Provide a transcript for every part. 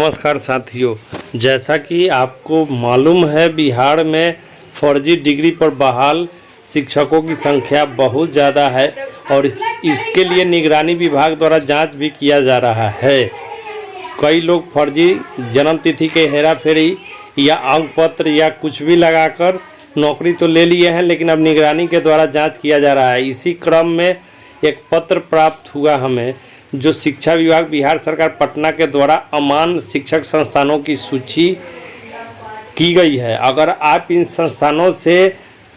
नमस्कार साथियों, जैसा कि आपको मालूम है बिहार में फर्जी डिग्री पर बहाल शिक्षकों की संख्या बहुत ज़्यादा है और इसके लिए निगरानी विभाग द्वारा जांच भी किया जा रहा है। कई लोग फर्जी जन्म तिथि के हेराफेरी या अंक पत्र या कुछ भी लगाकर नौकरी तो ले लिए हैं, लेकिन अब निगरानी के द्वारा जांच किया जा रहा है। इसी क्रम में एक पत्र प्राप्त हुआ हमें, जो शिक्षा विभाग बिहार सरकार पटना के द्वारा अमान्य शिक्षक संस्थानों की सूची की गई है। अगर आप इन संस्थानों से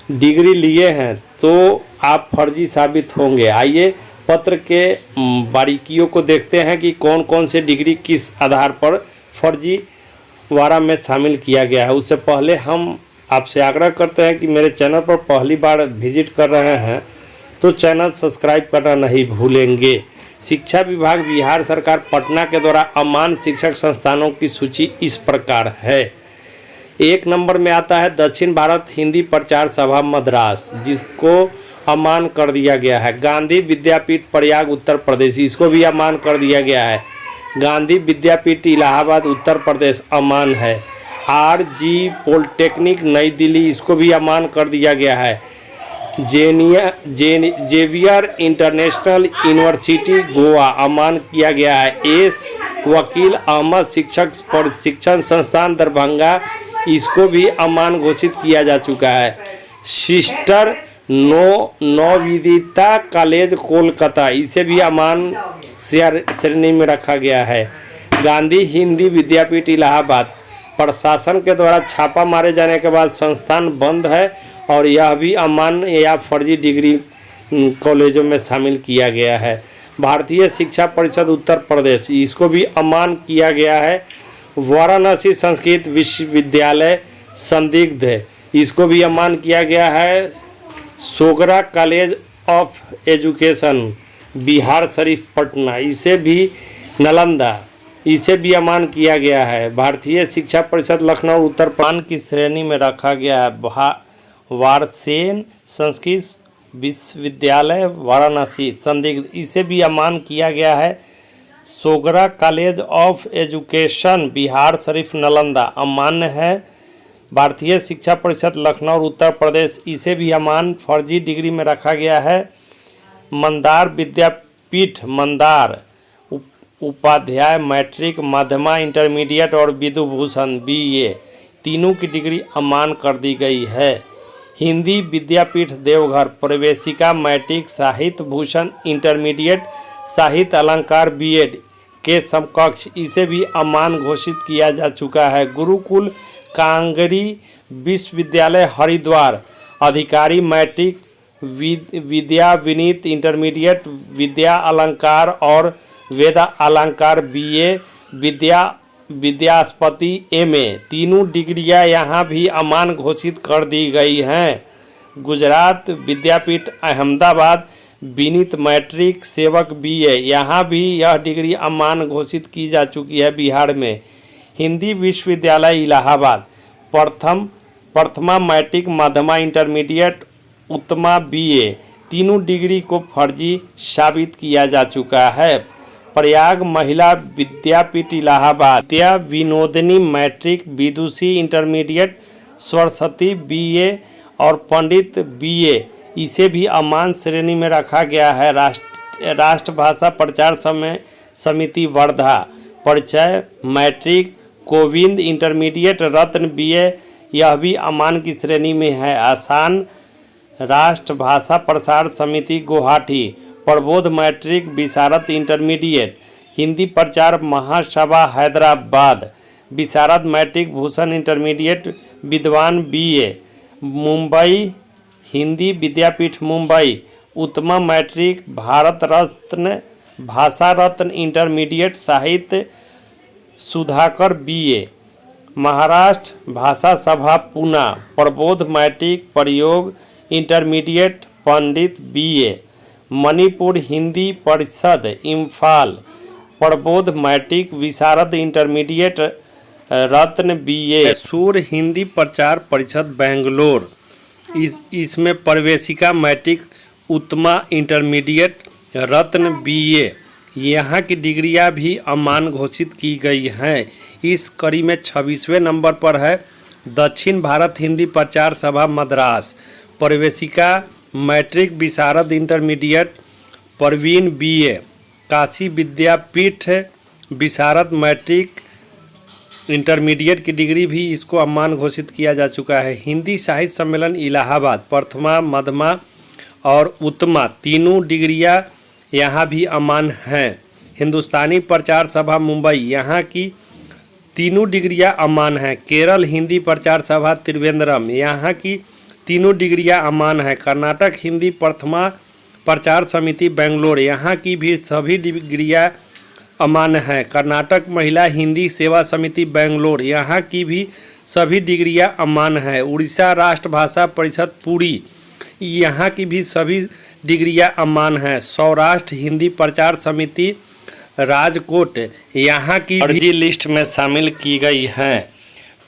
डिग्री लिए हैं तो आप फर्जी साबित होंगे। आइए पत्र के बारीकियों को देखते हैं कि कौन कौन से डिग्री किस आधार पर फर्जी वारा में शामिल किया गया है। उससे पहले हम आपसे आग्रह करते हैं कि मेरे चैनल पर पहली बार विजिट कर रहे हैं तो चैनल सब्सक्राइब करना नहीं भूलेंगे। शिक्षा विभाग बिहार सरकार पटना के द्वारा अमान्य शिक्षक संस्थानों की सूची इस प्रकार है। 1 नंबर में आता है दक्षिण भारत हिंदी प्रचार सभा मद्रास, जिसको अमान्य कर दिया गया है। गांधी विद्यापीठ प्रयाग उत्तर प्रदेश, इसको भी अमान्य कर दिया गया है। गांधी विद्यापीठ इलाहाबाद उत्तर प्रदेश अमान्य है। RG पॉलिटेक्निक नई दिल्ली, इसको भी अमान्य कर दिया गया है। जेवियर इंटरनेशनल यूनिवर्सिटी गोवा अमान्य किया गया है। एस वकील अहमद शिक्षक प्रशिक्षण संस्थान दरभंगा, इसको भी अमान्य घोषित किया जा चुका है। सिस्टर नवविदिता कॉलेज कोलकाता, इसे भी अमान्य श्रेणी में रखा गया है। गांधी हिंदी विद्यापीठ इलाहाबाद, प्रशासन के द्वारा छापा मारे जाने के बाद संस्थान बंद है और यह भी अमान्य या फर्जी डिग्री कॉलेजों में शामिल किया गया है। भारतीय शिक्षा परिषद उत्तर प्रदेश, इसको भी अमान्य किया गया है। वाराणसी संस्कृत विश्वविद्यालय संदिग्ध है, इसको भी अमान्य किया गया है। सोगरा college of education Bihar Sharif Patna, इसे भी नालंदा, इसे भी अमान्य किया गया है। भारतीय शिक्षा परिषद लखनऊ उत्तर प्रदेश की श्रेणी में रखा गया है। वारसेन संस्कृत विश्वविद्यालय वाराणसी संदिग्ध, इसे भी अमान्य किया गया है। सोगरा college of education Bihar Sharif Nalanda अमान्य है। भारतीय शिक्षा परिषद लखनऊ उत्तर प्रदेश, इसे भी अमान्य फर्जी डिग्री में रखा गया है। मंदार विद्यापीठ मंदार उपाध्याय मैट्रिक माध्यमा इंटरमीडिएट और विधुभूषण BA, तीनों की डिग्री अमान्य कर दी गई है। हिंदी विद्यापीठ देवघर प्रवेशिका मैट्रिक साहित्य भूषण इंटरमीडिएट साहित्य अलंकार BEd के समकक्ष, इसे भी अमान्य घोषित किया जा चुका है। गुरुकुल कांगरी विश्वविद्यालय हरिद्वार अधिकारी मैट्रिक विद्या विनीत इंटरमीडिएट विद्या अलंकार और वेदा अलंकार BA विद्यास्पति MA, तीनों डिग्रियां यहाँ भी अमान्य घोषित कर दी गई हैं। गुजरात विद्यापीठ अहमदाबाद विनीत मैट्रिक सेवक BA, यहाँ भी यह डिग्री अमान्य घोषित की जा चुकी है बिहार में। हिंदी विश्वविद्यालय इलाहाबाद प्रथमा मैट्रिक माध्यमा इंटरमीडिएट उत्तमा BA, तीनों डिग्री को फर्जी साबित किया जा चुका है। प्रयाग महिला विद्यापीठ इलाहाबाद विद्या विनोदिनी मैट्रिक विदुषी इंटरमीडिएट सरस्वती BA और पंडित BA, इसे भी अमान्य श्रेणी में रखा गया है। राष्ट्रभाषा प्रचार समिति वर्धा परिचय मैट्रिक कोविंद इंटरमीडिएट रत्न BA, यह भी अमान्य की श्रेणी में है। आसान राष्ट्रभाषा प्रसार समिति गुवाहाटी प्रबोध मैट्रिक विशारद इंटरमीडिएट। हिंदी प्रचार महासभा हैदराबाद विशारद मैट्रिक भूषण इंटरमीडिएट विद्वान BA। मुंबई हिंदी विद्यापीठ मुंबई उत्तमा मैट्रिक भारत रत्न भाषा रत्न इंटरमीडिएट साहित्य सुधाकर BA। महाराष्ट्र भाषा सभा पूना प्रबोध मैट्रिक प्रयोग इंटरमीडिएट पंडित BA। मणिपुर हिंदी परिषद इम्फाल प्रबोध मैट्रिक विशारद इंटरमीडिएट रत्न BA। मैसूर हिंदी प्रचार परिषद बेंगलोर, इसमें प्रवेशिका मैट्रिक उत्तमा इंटरमीडिएट रत्न BA। यहाँ की डिग्रियां भी अमान्य घोषित की गई हैं। इस कड़ी में 26वें नंबर पर है दक्षिण भारत हिंदी प्रचार सभा मद्रास, प्रवेशिका मैट्रिक विशारद इंटरमीडिएट प्रवीण बीए, काशी विद्यापीठ विशारद मैट्रिक इंटरमीडिएट की डिग्री भी इसको अमान्य घोषित किया जा चुका है। हिंदी साहित्य सम्मेलन इलाहाबाद प्रथमा, मध्यमा और उत्तमा तीनों डिग्रियां यहाँ भी अमान्य हैं। हिंदुस्तानी प्रचार सभा मुंबई, यहाँ की तीनों डिग्रियां अमान्य हैं। केरल हिंदी प्रचार सभा त्रिवेंद्रम, यहाँ की तीनों डिग्रियां अमान्य हैं। कर्नाटक हिंदी प्रथमा प्रचार समिति बेंगलोर, यहाँ की भी सभी डिग्रियां अमान्य हैं। कर्नाटक महिला हिंदी सेवा समिति बेंगलोर, यहाँ की भी सभी डिग्रियां अमान्य हैं। उड़ीसा राष्ट्र भाषा परिषद पुरी, यहाँ की भी सभी डिग्रियां अमान्य हैं। सौराष्ट्र हिंदी प्रचार समिति राजकोट, यहाँ की अर्जी लिस्ट में शामिल की गई हैं।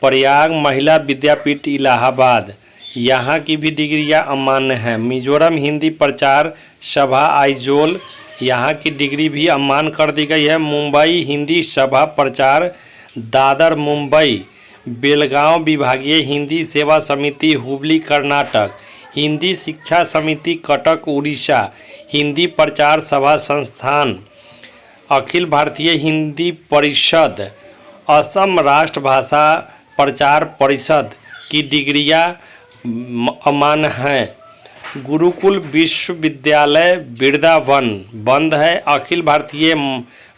प्रयाग महिला विद्यापीठ इलाहाबाद, यहाँ की भी डिग्रियां अमान्य हैं। मिजोरम हिंदी प्रचार सभा आइजोल, यहाँ की डिग्री भी अमान्य कर दी गई है। मुंबई हिंदी सभा प्रचार दादर मुंबई, बेलगांव विभागीय हिंदी सेवा समिति हुबली कर्नाटक, हिंदी शिक्षा समिति कटक उड़ीसा, हिंदी प्रचार सभा संस्थान अखिल भारतीय हिंदी परिषद, असम राष्ट्र भाषा प्रचार परिषद की डिग्रियां अमान्य हैं। गुरुकुल विश्वविद्यालय बिरदावन बंद है। अखिल भारतीय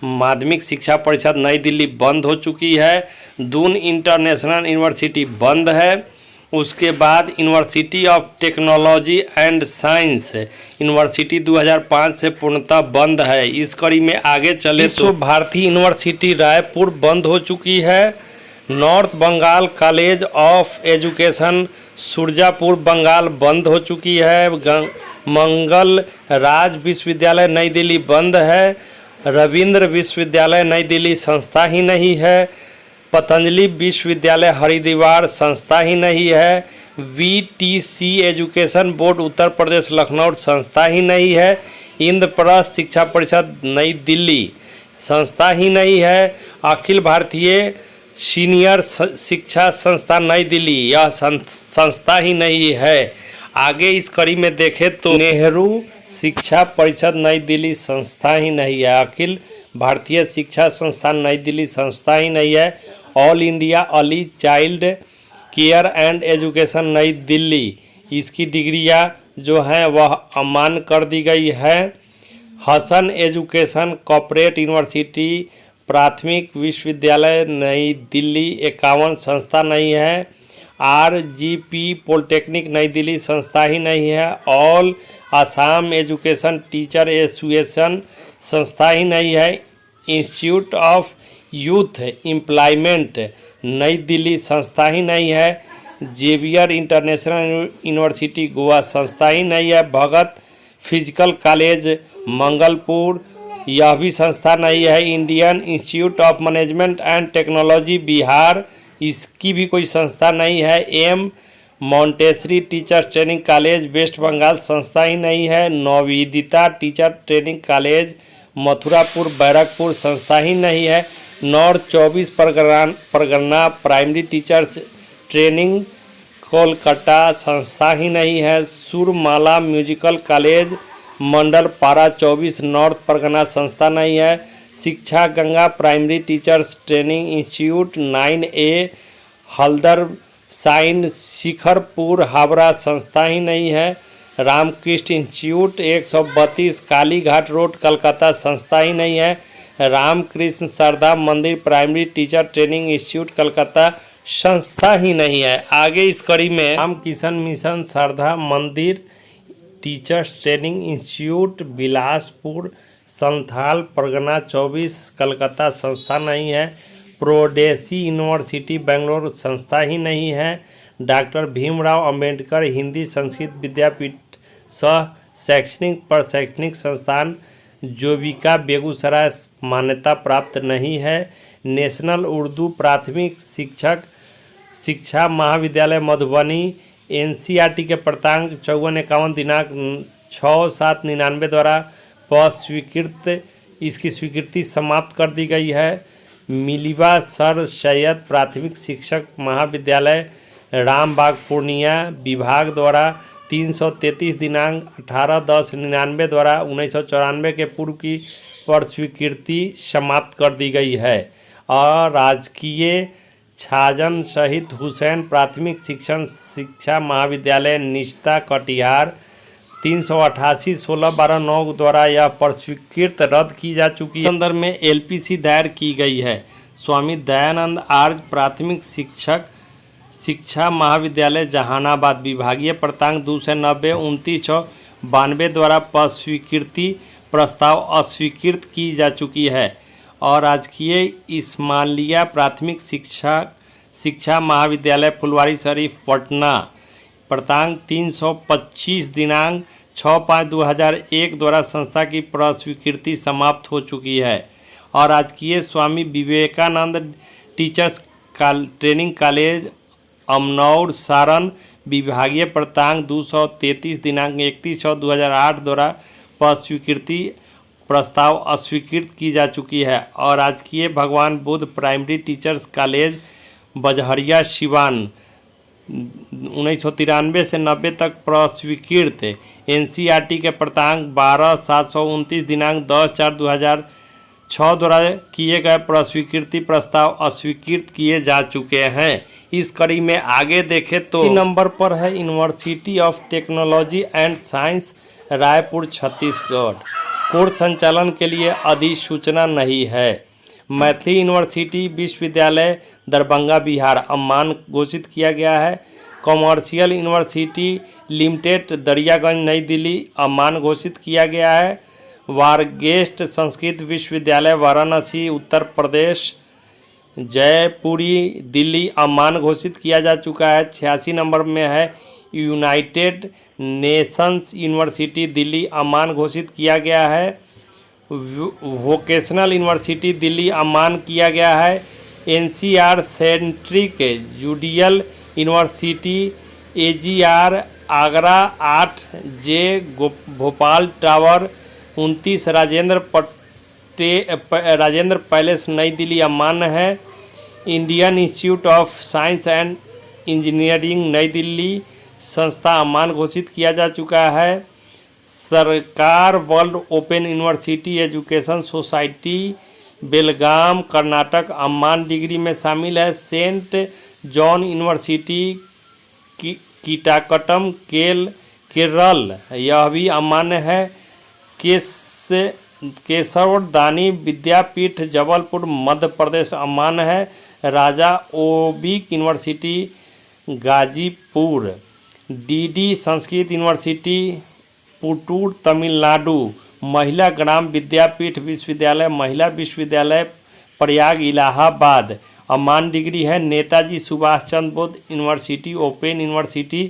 माध्यमिक शिक्षा परिषद नई दिल्ली बंद हो चुकी है। दून इंटरनेशनल यूनिवर्सिटी बंद है। उसके बाद university of technology and science university 2005 से पूर्णतः बंद है। इस कड़ी में आगे चले तो भारतीय यूनिवर्सिटी रायपुर बंद हो चुकी है। North Bengal college of education Surajpur Bengal बंद हो चुकी है। मंगल राज विश्वविद्यालय नई दिल्ली बंद है। रविंद्र विश्वविद्यालय नई दिल्ली संस्था ही नहीं है। पतंजलि विश्वविद्यालय हरिद्वार संस्था ही नहीं है। VTC education board Uttar Pradesh Lucknow संस्था ही नहीं है। इंद्रप्रस्थ शिक्षा परिषद नई दिल्ली संस्था ही नहीं है। अखिल भारतीय सीनियर शिक्षा संस्था नई दिल्ली यह संस्था ही नहीं है। आगे इस कड़ी में देखें तो नेहरू शिक्षा परिषद नई दिल्ली संस्था ही नहीं है। अखिल भारतीय शिक्षा संस्थान नई दिल्ली संस्था ही नहीं है। All India early child care and education नई दिल्ली, इसकी डिग्रियां जो हैं वह अमान्य कर दी गई है। हसन एजुकेशन कॉर्पोरेट यूनिवर्सिटी प्राथमिक विश्वविद्यालय नई दिल्ली 51 संस्था नहीं है। RGP पॉलिटेक्निक नई दिल्ली संस्था ही नहीं है। All Assam education teacher association संस्था ही नहीं है। इंस्टीट्यूट ऑफ यूथ एम्प्लॉयमेंट नई दिल्ली संस्था ही नहीं है। जेवियर इंटरनेशनल यूनिवर्सिटी गोवा संस्था ही नहीं है। भगत फिजिकल कॉलेज मंगलपुर यह भी संस्था नहीं है। Indian institute of Management and Technology Bihar, इसकी भी कोई संस्था नहीं है। M Montessori teacher training college west Bengal संस्था ही नहीं है। Navodita teacher training college Mathurapur Barrackpore संस्था ही नहीं है। North 24 Pargana primary teachers training Kolkata संस्था ही नहीं है। सुरमाला म्यूजिकल कॉलेज मंडल पारा 24 नॉर्थ परगना संस्था नहीं है। Shiksha Ganga primary teachers training institute 9A Haldar साइन शिखरपुर हावड़ा संस्था ही नहीं है। रामकृष्ण इंस्टीट्यूट 132 कालीघाट रोड कलकत्ता संस्था ही नहीं है। Ramakrishna Sarada Mandir primary teacher training institute Calcutta संस्था ही नहीं है। आगे इस कड़ी में रामकिशन मिशन शारदा मंदिर teachers training institute Bilaspur Santhal Pargana 24 Calcutta संस्था नहीं है। प्रोडेसी यूनिवर्सिटी बेंगलोर संस्था ही नहीं है। डॉक्टर भीमराव अंबेडकर हिंदी संस्कृत विद्यापीठ सह शैक्षणिक प्रशैक्षणिक संस्थान जोविका बेगूसराय मान्यता प्राप्त नहीं है। नेशनल उर्दू प्राथमिक शिक्षा महाविद्यालय मधुबनी NCERT के प्रांतांक 5451 दिनांक 6/7/99 द्वारा स्वीकृत इसकी स्वीकृति समाप्त कर दी गई है। मिलिवा सर सैयद प्राथमिक शिक्षक महाविद्यालय रामबाग पूर्णिया विभाग द्वारा 333 दिनांक 18/10/99 द्वारा 1994 के पूर्व की पर स्वीकृति समाप्त कर दी गई है। और राजकीय छाजन शहीद हुसैन प्राथमिक शिक्षा महाविद्यालय निश्ता कटिहार 388 16/12/9 द्वारा यह पर स्वीकृत रद्द की जा चुकी है। संदर्भ में एलपीसी दायर की गई है। स्वामी दयानंद आर्य प्राथमिक शिक्षा महाविद्यालय जहानाबाद विभागीय प्रांतांक 290 29/6/92 द्वारा पर स्वीकृति प्रस्ताव अस्वीकृत की जा चुकी है। और राजकीय इस्माइलिया प्राथमिक शिक्षा महाविद्यालय फुलवारी शरीफ पटना प्रांतांक 325 दिनांक 6/5/2001 द्वारा संस्था की प्रस्वीकृति समाप्त हो चुकी है। और राजकीय Swami Vivekananda teachers training college Amnour Saran विभागीय प्रांतांक 233 दिनांक 31/6/2008 द्वारा प्रस्वीकृति प्रस्ताव अस्वीकृत की जा चुकी है। और राजकीय Bhagwan Buddha primary teachers college Bajahariya Siwan 1993 से 90 तक प्रस्वीकृत एनसीईआरटी के प्रांतांक 12/729 दिनांक 10/4/2006 द्वारा किए गए प्रस्वीकृति प्रस्ताव अस्वीकृत किए जा चुके हैं। इस कड़ी में आगे देखें तो नंबर पर है university of technology and science Raipur Chhattisgarh. Course संचालन के लिए अधिसूचना नहीं है। मैथिली यूनिवर्सिटी विश्वविद्यालय दरभंगा बिहार अम्मान घोषित किया गया है। कॉमर्शियल यूनिवर्सिटी लिमिटेड दरियागंज नई दिल्ली अम्मान घोषित किया गया है। वारगेस्ट संस्कृत विश्वविद्यालय वाराणसी उत्तर प्रदेश जयपुरी दिल्ली अम्मान घोषित किया जा चुका है। 86 नंबर में है United Nations university Delhi Amman घोषित किया गया है। वोकेशनल यूनिवर्सिटी दिल्ली अम्मान किया गया है। एनसीआर सेंट्रिक जुडियल university AGR Agra 8 Bhopal tower 29 Rajendra palace नई दिल्ली अम्मान है। Indian institute of science and engineering नई दिल्ली संस्था अम्मान घोषित किया जा चुका है। सरकार world open university education society Belgaum Karnataka अम्मान डिग्री में शामिल है। सेंट जॉन यूनिवर्सिटी कीटाकटम केरल यह भी अम्मान्य है। केशवदानी विद्यापीठ जबलपुर मध्य प्रदेश अम्मान्य है। राजा ओबिक university Ghazipur. DD Sanskrit university Puttur Tamil Nadu. Mahila Gram विद्यापीठ विश्वविद्यालय महिला विश्वविद्यालय प्रयाग इलाहाबाद अम्मान डिग्री है। Netaji Subhash Chandra Bose university open university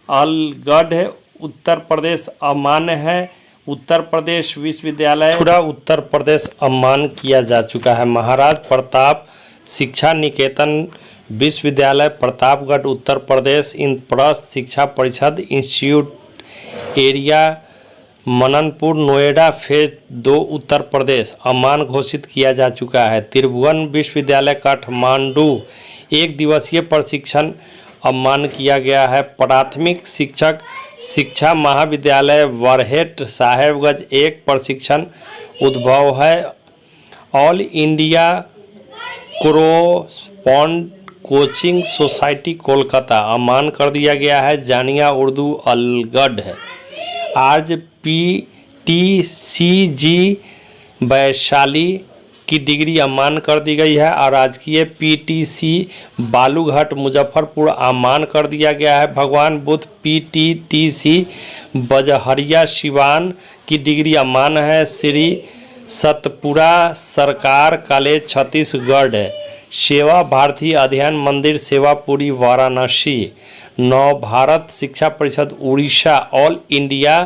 अलगढ़ Uttar Pradesh अम्मान्य है। उत्तर प्रदेश विश्वविद्यालय पूरा उत्तर प्रदेश अम्मान किया जा चुका है। महाराज प्रताप शिक्षा निकेतन विश्वविद्यालय प्रतापगढ़ उत्तर प्रदेश इंद्रप्रस्थ शिक्षा परिषद institute area Mananpur Noida phase 2 Uttar Pradesh Amman घोषित किया जा चुका है। त्रिभुवन विश्वविद्यालय काठमांडू 1 दिवसीय प्रशिक्षण अम्मान किया गया है। प्राथमिक शिक्षा महाविद्यालय बरहेट साहेबगंज 1 प्रशिक्षण उद्भव है। All India correspond coaching society Kolkata अम्मान कर दिया गया है। जानिया उर्दू अलगढ़ है। आज PTCG वैशाली की डिग्री अम्मान कर दी गई है। और राजकीय PTC बालूघाट मुजफ्फरपुर अम्मान कर दिया गया है। भगवान बुद्ध PTTC बजहरिया सिवान की डिग्री अम्मान है। श्री सतपुरा सरकार कॉलेज छत्तीसगढ़ है। सेवा भारती अध्ययन मंदिर सेवापुरी वाराणसी। नव भारत शिक्षा परिषद उड़ीसा ऑल इंडिया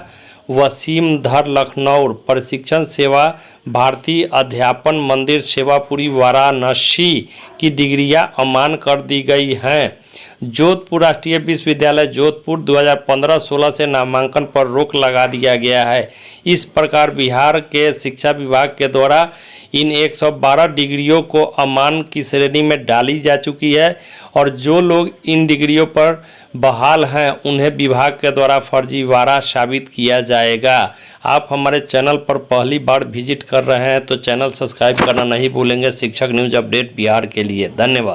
वसीमधर लखनऊ प्रशिक्षण सेवा भारतीय अध्यापन मंदिर सेवापुरी वाराणसी की डिग्रियां अम्मान कर दी गई हैं। जोधपुर राष्ट्रीय विश्वविद्यालय जोधपुर 2015-16 से नामांकन पर रोक लगा दिया गया है। इस प्रकार बिहार के शिक्षा विभाग के द्वारा इन 112 डिग्रियों को अमान्य की श्रेणी में डाली जा चुकी है और जो लोग इन डिग्रियों पर बहाल हैं उन्हें विभाग के द्वारा फर्जीवाड़ा साबित किया जाएगा। आप हमारे चैनल पर पहली बार विजिट कर रहे हैं तो चैनल सब्सक्राइब करना नहीं भूलेंगे शिक्षक न्यूज़ अपडेट बिहार के लिए। धन्यवाद।